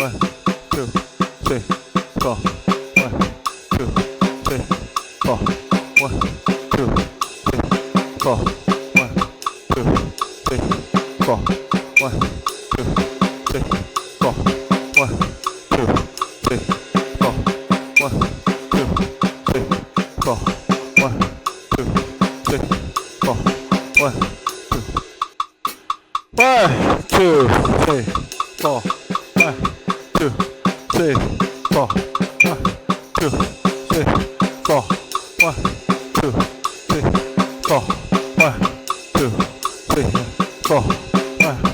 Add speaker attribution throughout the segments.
Speaker 1: One, two, three, four. One, two, three, four. One, two, three, four. One, two, three, four. One, two, three, four. One, two, three, four. One, two, three, four. One, two, three, four. One, two, 1, 2, 3, 4. 1, 2, 3, 4. 1, 2, 3, 4. 1, 2, 3, 4. 1, 2, 3, 4. 1, 2, 3, 4. 1, 2, 3, 4. 1, 2, 3, 4. 1.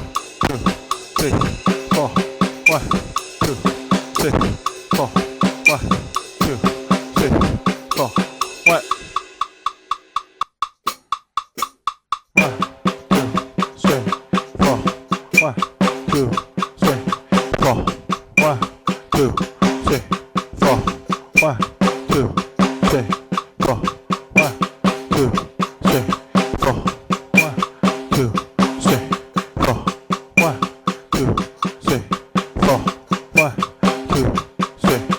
Speaker 1: 1, 2, 3, 4. 1, 2, 3, 4. 1, 2, 3, 4. 1, 2, 3, 4. 1, 2, 3, 4. 1, 2, 3, 4. 1, 2, 3, 4. 1, 2, 3,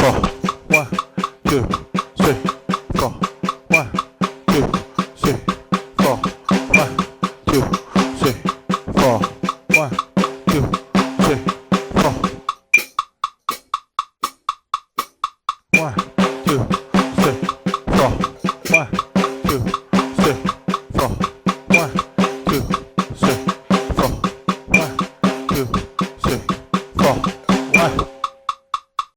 Speaker 1: 4. 1, 2, 3, 4. 1, 2, 3, 4. 1, 2, 3, 4. 1, 2, 3, 4. 1, 2.